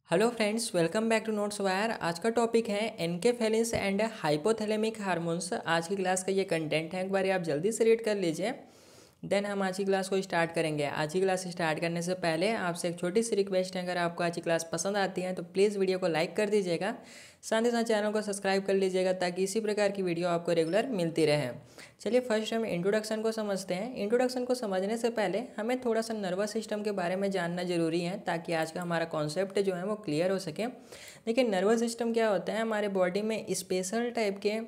Hello friends, welcome back to Notes Wire. आज का topic है एनकेफेलिन्स एंड हाइपोथैलेमिक हार्मोन्स। आज की क्लास का ये कंटेंट है, एक बार आप जल्दी से रीड कर लीजिए, देन हम आज की क्लास को स्टार्ट करेंगे। आज की क्लास स्टार्ट करने से पहले आपसे एक छोटी सी रिक्वेस्ट है, अगर आपको आज की क्लास पसंद आती है तो प्लीज़ वीडियो को लाइक कर दीजिएगा, साथ ही साथ चैनल को सब्सक्राइब कर लीजिएगा ताकि इसी प्रकार की वीडियो आपको रेगुलर मिलती रहे। चलिए फर्स्ट हम इंट्रोडक्शन को समझते हैं। इंट्रोडक्शन को समझने से पहले हमें थोड़ा सा नर्वस सिस्टम के बारे में जानना जरूरी है ताकि आज का हमारा कॉन्सेप्ट जो है वो क्लियर हो सके। देखिए, नर्वस सिस्टम क्या होता है, हमारे बॉडी में स्पेशल टाइप के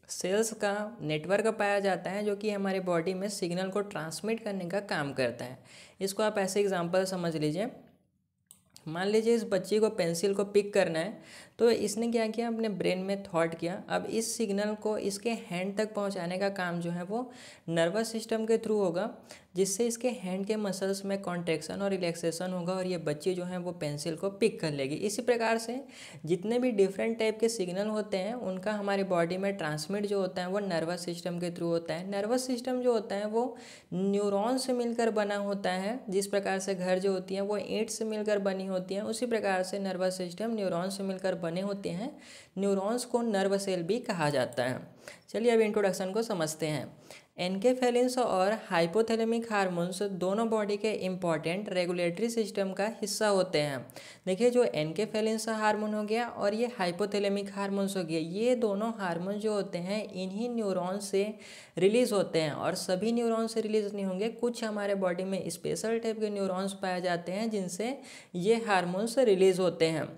सेल्स का नेटवर्क पाया जाता है जो कि हमारे बॉडी में सिग्नल को ट्रांसमिट करने का काम करता है। इसको आप ऐसे एग्जांपल समझ लीजिए। मान लीजिए इस बच्ची को पेंसिल को पिक करना है, तो इसने क्या किया, अपने ब्रेन में थॉट किया। अब इस सिग्नल को इसके हैंड तक पहुंचाने का काम जो है वो नर्वस सिस्टम के थ्रू होगा, जिससे इसके हैंड के मसल्स में कॉन्ट्रैक्शन और रिलैक्सेशन होगा और ये बच्ची जो है वो पेंसिल को पिक कर लेगी। इसी प्रकार से जितने भी डिफरेंट टाइप के सिग्नल होते हैं उनका हमारे बॉडी में ट्रांसमिट जो होता है वो नर्वस सिस्टम के थ्रू होता है। नर्वस सिस्टम जो होता है वो न्यूरॉन से मिलकर बना होता है। जिस प्रकार से घर जो होती हैं वो ईंट से मिलकर बनी होती हैं, उसी प्रकार से नर्वस सिस्टम न्यूरॉन से मिलकर बने होते हैं। न्यूरॉन्स को नर्व सेल भी कहा जाता है। चलिए अब इंट्रोडक्शन को समझते हैं। एनकेफेलिन्स और हाइपोथैलेमिक हार्मोन्स दोनों बॉडी के इम्पॉर्टेंट रेगुलेटरी सिस्टम का हिस्सा होते हैं। देखिए, जो एनकेफेलिन्स हार्मोन हो गया और ये हाइपोथैलेमिक हार्मोन्स हो गया, ये दोनों हार्मोन जो होते हैं इन्हीं न्यूरॉन से रिलीज होते हैं। और सभी न्यूरॉन से रिलीज नहीं होंगे, कुछ हमारे बॉडी में स्पेशल टाइप के न्यूरॉन्स पाए जाते हैं जिनसे ये हार्मोन्स रिलीज होते हैं।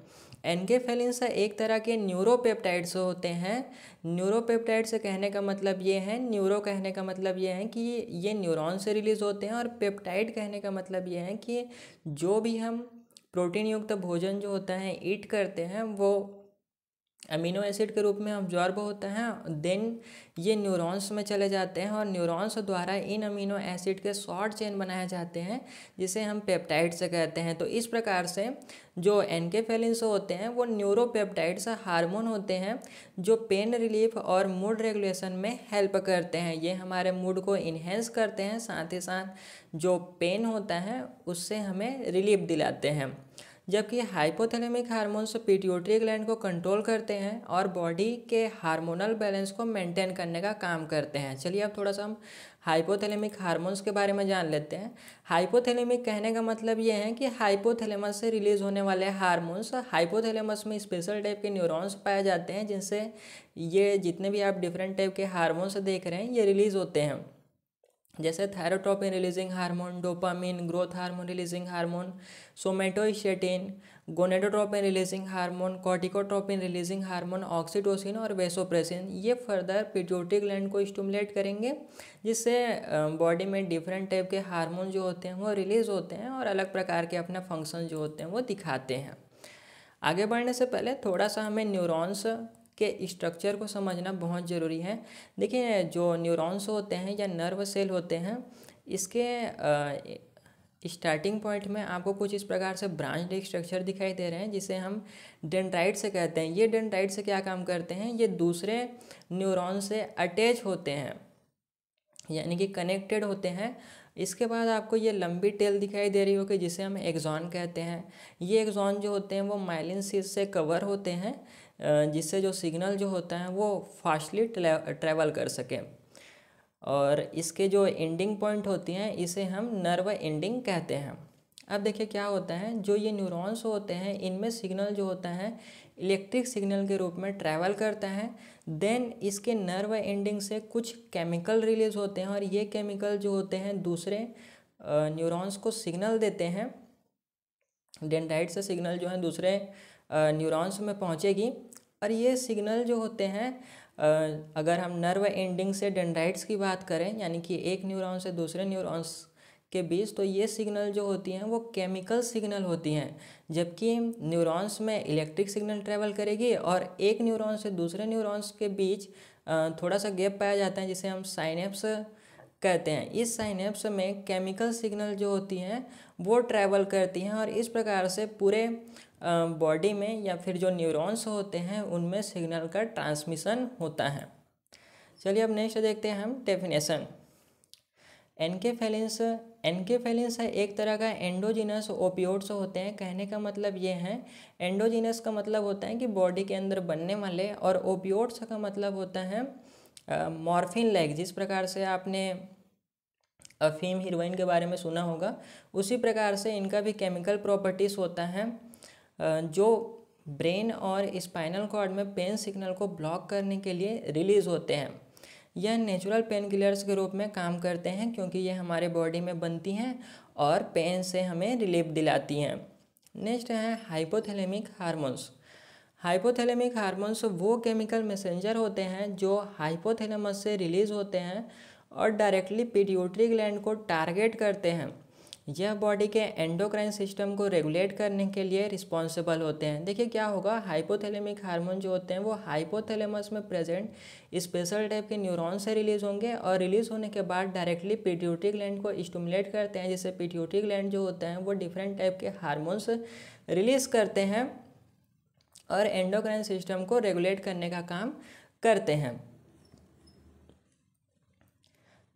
एनकेफेलिन्स एक तरह के न्यूरोपेप्टाइड्स होते हैं। न्यूरोपेप्टाइड्स कहने का मतलब ये है, न्यूरो कहने का मतलब ये है कि ये न्यूरॉन से रिलीज होते हैं, और पेप्टाइड कहने का मतलब ये है कि जो भी हम प्रोटीन युक्त भोजन जो होता है ईट करते हैं वो अमीनो एसिड के रूप में अब्जॉर्ब होता है, देन ये न्यूरॉन्स में चले जाते हैं और न्यूरॉन्स द्वारा इन अमीनो एसिड के शॉर्ट चेन बनाए जाते हैं जिसे हम पेप्टाइड्स कहते हैं। तो इस प्रकार से जो एनकेफेलिन्स होते हैं वो न्यूरोपेप्टाइड्स हार्मोन होते हैं जो पेन रिलीफ और मूड रेगुलेशन में हेल्प करते हैं। ये हमारे मूड को इन्हेंस करते हैं, साथ ही साथ जो पेन होता है उससे हमें रिलीफ दिलाते हैं। जबकि हाइपोथैलेमिक हार्मोन्स पिट्यूटरी ग्लैंड को कंट्रोल करते हैं और बॉडी के हार्मोनल बैलेंस को मेंटेन करने का काम करते हैं। चलिए अब थोड़ा सा हम हाइपोथैलेमिक हार्मोन्स के बारे में जान लेते हैं। हाइपोथैलेमिक कहने का मतलब ये है कि हाइपोथैलेमस से रिलीज होने वाले हार्मोन्स, हाइपोथैलेमस में स्पेशल टाइप के न्यूरॉन्स पाए जाते हैं जिनसे ये जितने भी आप डिफरेंट टाइप के हार्मोन्स देख रहे हैं ये रिलीज होते हैं। जैसे thyrotropin releasing hormone, dopamine growth hormone releasing hormone, somatostatin, gonadotropin releasing hormone, corticotropin releasing hormone, oxytocin और वेसोप्रेसिन, ये फर्दर पिट्यूटरी ग्लैंड को स्टिमुलेट करेंगे जिससे बॉडी में डिफरेंट टाइप के हार्मोन जो होते हैं वो रिलीज होते हैं और अलग प्रकार के अपने फंक्शन जो होते हैं वो दिखाते हैं। आगे बढ़ने से पहले थोड़ा सा हमें न्यूरॉन्स के स्ट्रक्चर को समझना बहुत ज़रूरी है। देखिए, जो न्यूरॉन्स होते हैं या नर्व सेल होते हैं, इसके स्टार्टिंग पॉइंट में आपको कुछ इस प्रकार से ब्रांच्ड स्ट्रक्चर दिखाई दे रहे हैं जिसे हम डेंड्राइट से कहते हैं। ये डेंड्राइट से क्या काम करते हैं, ये दूसरे न्यूरॉन से अटैच होते हैं, यानी कि कनेक्टेड होते हैं। इसके बाद आपको ये लंबी टेल दिखाई दे रही होगी जिसे हम एक्सॉन कहते हैं। ये एक्सॉन जो होते हैं वो माइलिन शीथ से कवर होते हैं, जिससे जो सिग्नल जो होता है वो फास्टली ट्रैवल कर सके। और इसके जो एंडिंग पॉइंट होती हैं इसे हम नर्व एंडिंग कहते हैं। अब देखिए क्या होता है, जो ये न्यूरॉन्स होते हैं इनमें सिग्नल जो होता है इलेक्ट्रिक सिग्नल के रूप में ट्रैवल करता है। देन इसके नर्व एंडिंग से कुछ केमिकल रिलीज होते हैं और ये केमिकल जो होते हैं दूसरे न्यूरॉन्स को सिग्नल देते हैं। डेंड्राइट से सिग्नल जो है दूसरे न्यूरॉन्स में पहुंचेगी और ये सिग्नल जो होते हैं, अगर हम नर्व एंडिंग से डेंड्राइट्स की बात करें यानी कि एक न्यूरॉन से दूसरे न्यूरॉन्स के बीच, तो ये सिग्नल जो होती हैं वो केमिकल सिग्नल होती हैं। जबकि न्यूरॉन्स में इलेक्ट्रिक सिग्नल ट्रैवल करेगी और एक न्यूरॉन से दूसरे न्यूरॉन्स के बीच थोड़ा सा गैप पाया जाता है जिसे हम साइनेप्स कहते हैं। इस साइनेप्स में केमिकल सिग्नल जो होती हैं वो ट्रैवल करती हैं और इस प्रकार से पूरे बॉडी में या फिर जो न्यूरॉन्स होते हैं उनमें सिग्नल का ट्रांसमिशन होता है। चलिए अब नेक्स्ट देखते हैं हम डेफिनेशन। एनकेफेलिन्स एक तरह का एंडोजिनस ओपियोइड्स होते हैं। कहने का मतलब ये है, एंडोजिनस का मतलब होता है कि बॉडी के अंदर बनने वाले, और ओपियोइड्स का मतलब होता है मॉर्फिन लाइक। जिस प्रकार से आपने अफीम हीरोइन के बारे में सुना होगा, उसी प्रकार से इनका भी केमिकल प्रॉपर्टीज़ होता है जो ब्रेन और स्पाइनल कॉर्ड में पेन सिग्नल को ब्लॉक करने के लिए रिलीज़ होते हैं। यह नेचुरल पेन किलर्स के रूप में काम करते हैं क्योंकि ये हमारे बॉडी में बनती हैं और पेन से हमें रिलीफ दिलाती हैं। नेक्स्ट है हाइपोथैलेमिक हार्मोन्स। हाइपोथैलेमिक हार्मोन्स वो केमिकल मैसेंजर होते हैं जो हाइपोथैलेमस से रिलीज़ होते हैं और डायरेक्टली पिट्यूटरी ग्लैंड को टारगेट करते हैं। यह बॉडी के एंडोक्राइन सिस्टम को रेगुलेट करने के लिए रिस्पॉन्सिबल होते हैं। देखिए क्या होगा, हाइपोथैलेमिक हार्मोन जो होते हैं वो हाइपोथैलेमस में प्रेजेंट स्पेशल टाइप के न्यूरॉन से रिलीज़ होंगे और रिलीज़ होने के बाद डायरेक्टली पिट्यूटरी ग्लैंड को स्टिमुलेट करते हैं, जिससे पिट्यूटरी ग्लैंड जो होते हैं वो डिफरेंट टाइप के हार्मोन्स रिलीज़ करते हैं और एंडोक्राइन सिस्टम को रेगुलेट करने का काम करते हैं।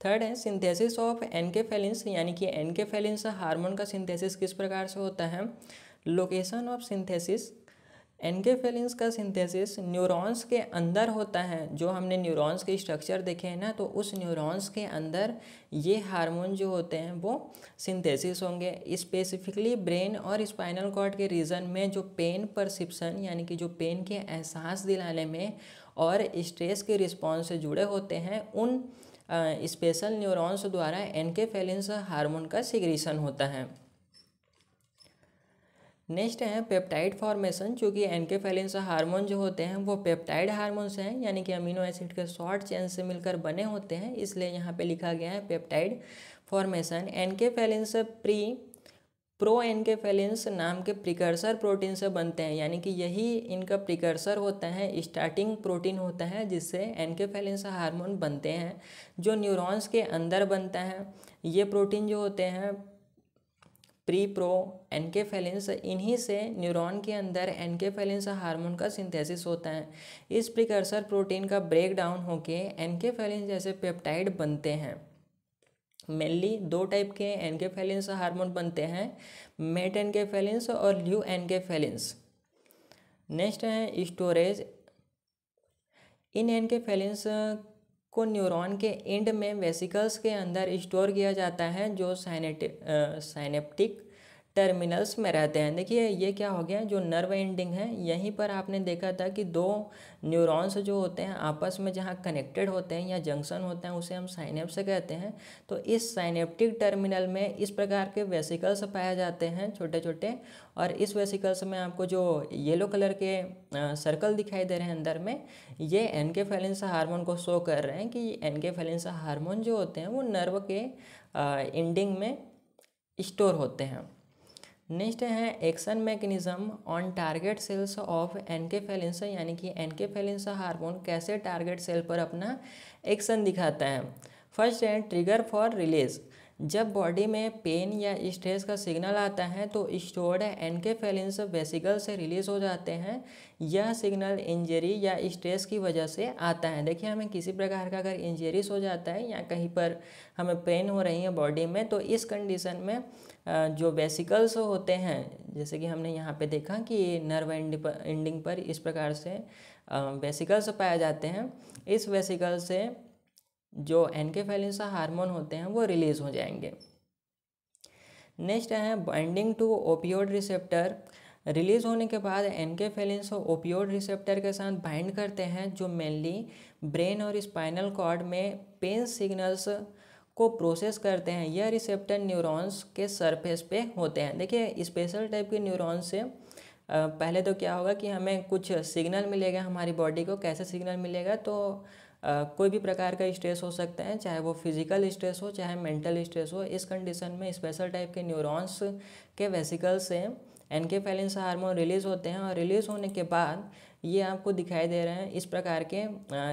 थर्ड है सिंथेसिस ऑफ एनकेफेलिन्स, यानी कि एनकेफेलिन्स हार्मोन का सिंथेसिस किस प्रकार से होता है। लोकेशन ऑफ सिंथेसिस, एनकेफेलिन्स का सिंथेसिस न्यूरॉन्स के अंदर होता है। जो हमने न्यूरॉन्स के स्ट्रक्चर देखे हैं ना, तो उस न्यूरॉन्स के अंदर ये हार्मोन जो होते हैं वो सिंथेसिस होंगे। स्पेसिफिकली ब्रेन और स्पाइनल कॉर्ड के रीजन में जो पेन परसिप्शन, यानी कि जो पेन के एहसास दिलाने में और स्ट्रेस के रिस्पॉन्स से जुड़े होते हैं, उन स्पेशल न्यूरॉन्स द्वारा एनकेफेलिन्स हार्मोन का सिक्रीशन होता है। नेक्स्ट है पेप्टाइड फॉर्मेशन। चूँकि एनकेफेलिन्स हार्मोन जो होते हैं वो पेप्टाइड हार्मोन्स हैं, यानी कि अमीनो एसिड के शॉर्ट चेन से मिलकर बने होते हैं, इसलिए यहाँ पे लिखा गया है पेप्टाइड फॉर्मेशन। एनकेफेलिन्स प्रो एनकेफेलिन्स नाम के प्रिकर्सर प्रोटीन से बनते हैं, यानी कि यही इनका प्रिकर्सर होता है, स्टार्टिंग प्रोटीन होता है जिससे एनकेफेलिन्स हार्मोन बनते हैं, जो न्यूरॉन्स के अंदर बनता है। ये प्रोटीन जो होते हैं प्री प्रो एनकेफेलिन्स, इन्हीं से न्यूरॉन के अंदर एनकेफेलिन्स हार्मोन का सिंथेसिस होता है। इस प्रिकर्सर प्रोटीन का ब्रेक डाउन होके एनकेफेलिन जैसे पेप्टाइड बनते हैं। मेनली दो टाइप के एनकेफेलिन्स हार्मोन बनते हैं, मेट एनकेफेलिन्स और ल्यू एनकेफेलिन्स। नेक्स्ट है स्टोरेज। इन एनकेफेलिन्स को न्यूरॉन के एंड में वेसिकल्स के अंदर स्टोर किया जाता है, जो साइनेप्टिक टर्मिनल्स में रहते हैं। देखिए ये क्या हो गया, जो नर्व एंडिंग है, यहीं पर आपने देखा था कि दो न्यूरॉन्स जो होते हैं आपस में जहाँ कनेक्टेड होते हैं या जंक्शन होते हैं, उसे हम साइनेप्स कहते हैं। तो इस साइनेप्टिक टर्मिनल में इस प्रकार के वेसिकल्स पाए जाते हैं छोटे छोटे, और इस वेसिकल्स में आपको जो येलो कलर के सर्कल दिखाई दे रहे हैं अंदर में, ये एनकेफेलिन्स हार्मोन को शो कर रहे हैं कि एनकेफेलिन्स हार्मोन जो होते हैं वो नर्व के एंडिंग में स्टोर होते हैं। नेक्स्ट है action mechanism on target cells of enkephalins, यानी कि एनकेफेलिन्स हार्मोन कैसे टारगेट सेल पर अपना एक्शन दिखाता है। फर्स्ट है ट्रिगर फॉर रिलीज। जब बॉडी में पेन या स्ट्रेस का सिग्नल आता है तो स्टोर्ड एनकेफेलिन्स वेसिकल से रिलीज हो जाते हैं। यह सिग्नल इंजरी या स्ट्रेस की वजह से आता है। देखिए हमें किसी प्रकार का अगर इंजरीज हो जाता है या कहीं पर हमें पेन हो रही है बॉडी में, तो इस कंडीशन में जो वेसिकल्स होते हैं, जैसे कि हमने यहाँ पे देखा कि नर्व एंडिंग पर इस प्रकार से वेसिकल्स पाए जाते हैं, इस वेसिकल से जो एनकेफेलिन्स हार्मोन होते हैं वो रिलीज हो जाएंगे। नेक्स्ट है binding to opioid receptor. Release होने के बाद एनकेफेलिन्स ओपियोइड रिसेप्टर के साथ बाइंड करते हैं, जो मेनली ब्रेन और स्पाइनल कॉर्ड में पेन सिग्नल्स को प्रोसेस करते हैं। यह रिसेप्टर न्यूरॉन्स के सरफेस पे होते हैं। देखिए स्पेशल टाइप के न्यूरॉन्स से पहले तो क्या होगा कि हमें कुछ सिग्नल मिलेगा हमारी बॉडी को। कैसे सिग्नल मिलेगा, तो कोई भी प्रकार का स्ट्रेस हो सकता है, चाहे वो फिजिकल स्ट्रेस हो चाहे मेंटल स्ट्रेस हो। इस कंडीशन में स्पेशल टाइप के न्यूरॉन्स के वेसिकल से एनकेफेलिन्स हार्मोन रिलीज़ होते हैं, और रिलीज़ होने के बाद ये आपको दिखाई दे रहे हैं इस प्रकार के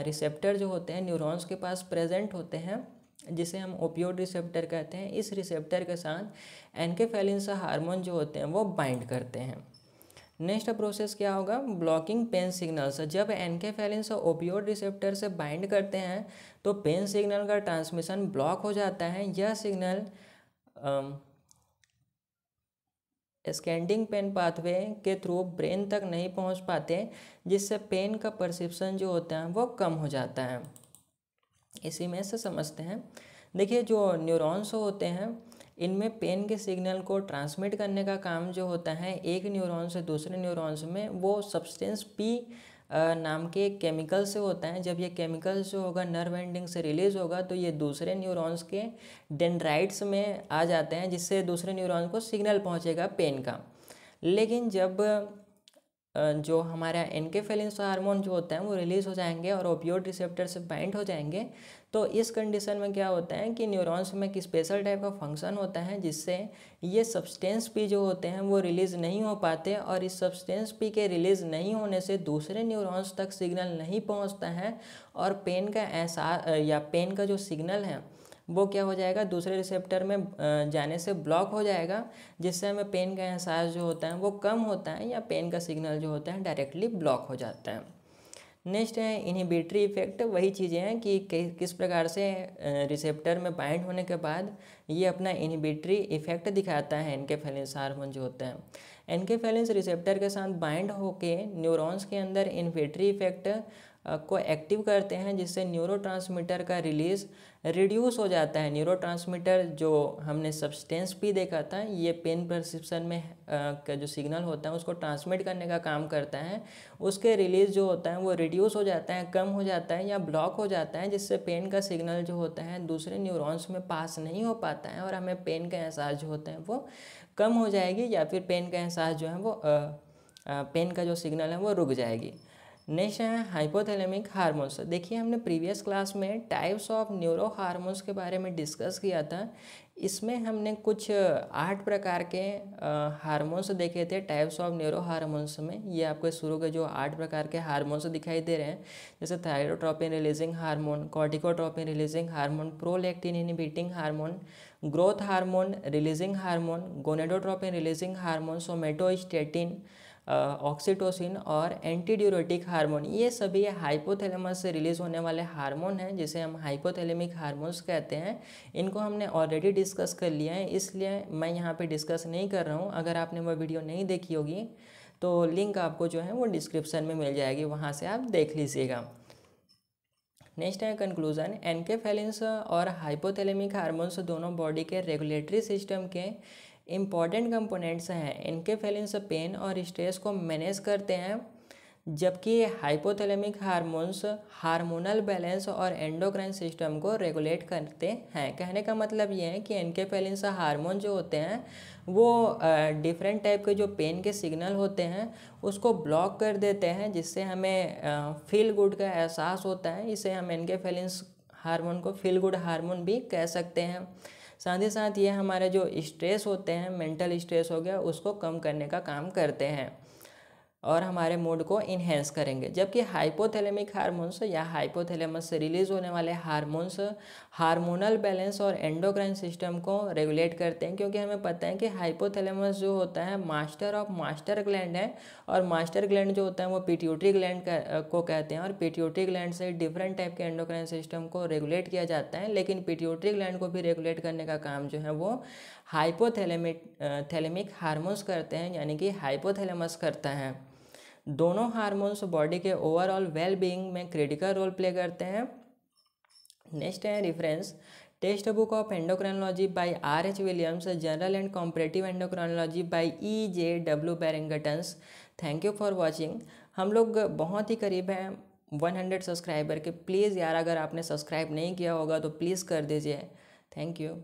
रिसेप्टर जो होते हैं न्यूरॉन्स के पास प्रेजेंट होते हैं, जिसे हम ओपियोइड रिसेप्टर कहते हैं। इस रिसेप्टर के साथ एनकेफेलिन्स हार्मोन जो होते हैं वो बाइंड करते हैं। नेक्स्ट प्रोसेस क्या होगा, ब्लॉकिंग पेन सिग्नल्स। जब एनकेफेलिन्स ओपियोइड रिसेप्टर से बाइंड करते हैं तो पेन सिग्नल का ट्रांसमिशन ब्लॉक हो जाता है। यह सिग्नल स्कैंडिंग पेन पाथवे के थ्रू ब्रेन तक नहीं पहुंच पाते, जिससे पेन का परसेप्शन जो होता है वो कम हो जाता है। इसी में से समझते हैं। देखिए, जो न्यूरॉन्स होते हैं इनमें पेन के सिग्नल को ट्रांसमिट करने का काम जो होता है एक न्यूरॉन से दूसरे न्यूरॉन्स में, वो सब्सटेंस पी नाम के एक केमिकल से होता है। जब ये केमिकल जो होगा नर्व एंडिंग से रिलीज होगा तो ये दूसरे न्यूरॉन्स के डेंड्राइट्स में आ जाते हैं, जिससे दूसरे न्यूरॉन्स को सिग्नल पहुंचेगा पेन का। लेकिन जब जो हमारा एनकेफेलिन्स हार्मोन जो होता है वो रिलीज़ हो जाएंगे और ओपियोइड रिसेप्टर से बाइंड हो जाएंगे, तो इस कंडीशन में क्या होता है कि न्यूरॉन्स में एक स्पेशल टाइप का फंक्शन होता है, जिससे ये सब्सटेंस पी जो होते हैं वो रिलीज़ नहीं हो पाते, और इस सब्सटेंस पी के रिलीज़ नहीं होने से दूसरे न्यूरॉन्स तक सिग्नल नहीं पहुंचता है, और पेन का एहसास या पेन का जो सिग्नल है वो क्या हो जाएगा, दूसरे रिसेप्टर में जाने से ब्लॉक हो जाएगा, जिससे हमें पेन का एहसास जो होता है वो कम होता है, या पेन का सिग्नल जो होता है डायरेक्टली ब्लॉक हो जाता है। नेक्स्ट है इनहिबिटरी इफेक्ट। वही चीज़ें हैं कि किस प्रकार से रिसेप्टर में बाइंड होने के बाद ये अपना इनहिबिटरी इफेक्ट दिखाता है एनकेफेलिन्स हार्मोन जो होता है। एनकेफेलिन्स रिसेप्टर के साथ बाइंड होके न्यूरॉन्स के अंदर इनहिबिटरी इफेक्ट को एक्टिव करते हैं, जिससे न्यूरोट्रांसमीटर का रिलीज रिड्यूस हो जाता है। न्यूरोट्रांसमीटर जो हमने सब्सटेंस पी देखा था, ये पेन परसेप्शन में का जो सिग्नल होता है उसको ट्रांसमिट करने का काम करता है। उसके रिलीज जो होता है वो रिड्यूस हो जाता है, कम हो जाता है या ब्लॉक हो जाता है, जिससे पेन का सिग्नल जो होता है दूसरे न्यूरॉन्स में पास नहीं हो पाता है, और हमें पेन का एहसास जो होता है वो कम हो जाएगी, या फिर पेन का एहसास जो है वो पेन का जो सिग्नल है वो रुक जाएगी। नेक्स्ट है हाइपोथैलेमिक हार्मोन्स। देखिए, हमने प्रीवियस क्लास में टाइप्स ऑफ न्यूरो हार्मोन्स के बारे में डिस्कस किया था। इसमें हमने कुछ 8 प्रकार के हार्मोन्स देखे थे टाइप्स ऑफ न्यूरो हार्मोन्स में। ये आपको शुरू के जो 8 प्रकार के हार्मोन्स दिखाई दे रहे हैं, जैसे thyrotropin releasing hormone, corticotropin releasing hormone, prolactin inhibiting hormone, growth hormone releasing hormone, gonadotropin releasing hormone, somatostatin, oxytocin और एंटीड्यूरेटिक हार्मोन। ये सभी हाइपोथैलेमस से रिलीज होने वाले हार्मोन हैं, जिसे हम हाइपोथैलेमिक हार्मोन्स कहते हैं। इनको हमने ऑलरेडी डिस्कस कर लिया है, इसलिए मैं यहाँ पे डिस्कस नहीं कर रहा हूँ। अगर आपने वो वीडियो नहीं देखी होगी तो लिंक आपको जो है वो डिस्क्रिप्शन में मिल जाएगी, वहाँ से आप देख लीजिएगा। नेक्स्ट है कंक्लूजन। एनकेफेलिन्स और हाइपोथैलेमिक हार्मोन्स दोनों बॉडी के रेगुलेटरी सिस्टम के इम्पॉर्टेंट कंपोनेंट्स हैं। एनकेफेलिन्स पेन और स्ट्रेस को मैनेज करते हैं, जबकि हाइपोथैलेमिक हार्मोन्स हार्मोनल बैलेंस और एंडोक्राइन सिस्टम को रेगुलेट करते हैं। कहने का मतलब ये है कि एनकेफेलिन्स हार्मोन जो होते हैं वो डिफरेंट टाइप के जो पेन के सिग्नल होते हैं उसको ब्लॉक कर देते हैं, जिससे हमें फील गुड का एहसास होता है। इसे हम एनकेफेलिन्स हार्मोन को फील गुड हार्मोन भी कह सकते हैं। साथ ही साथ ये हमारे जो स्ट्रेस होते हैं, मेंटल स्ट्रेस हो गया, उसको कम करने का काम करते हैं और हमारे मूड को इन्हेंस करेंगे। जबकि हाइपोथैलेमिक हार्मोन्स या हाइपोथैलेमस से रिलीज होने वाले हार्मोन्स हार्मोनल बैलेंस और एंडोक्राइन सिस्टम को रेगुलेट करते हैं, क्योंकि हमें पता है कि हाइपोथैलेमस जो होता है मास्टर ऑफ मास्टर ग्लैंड है, और मास्टर ग्लैंड जो होता है वो पिट्यूटरी ग्लैंड को कहते हैं, और पिट्यूटरी ग्लैंड से डिफरेंट टाइप के एंडोक्राइन सिस्टम को रेगुलेट किया जाता है। लेकिन पिट्यूटरी ग्लैंड को भी रेगुलेट करने का काम जो है वो हाइपोथैलेमिक हार्मोन्स करते हैं, यानी कि हाइपोथैलेमस करता है। दोनों हार्मोन्स बॉडी के ओवरऑल वेल बीइंग में क्रिटिकल रोल प्ले करते हैं। नेक्स्ट है reference, textbook of endocrinology by R.H. Williams, general and comparative endocrinology by E.J.W. Barringtons. Thank you for watching. हम लोग बहुत ही करीब हैं 100 सब्सक्राइबर के। प्लीज़ यार, अगर आपने सब्सक्राइब नहीं किया होगा तो प्लीज़ कर दीजिए। Thank you.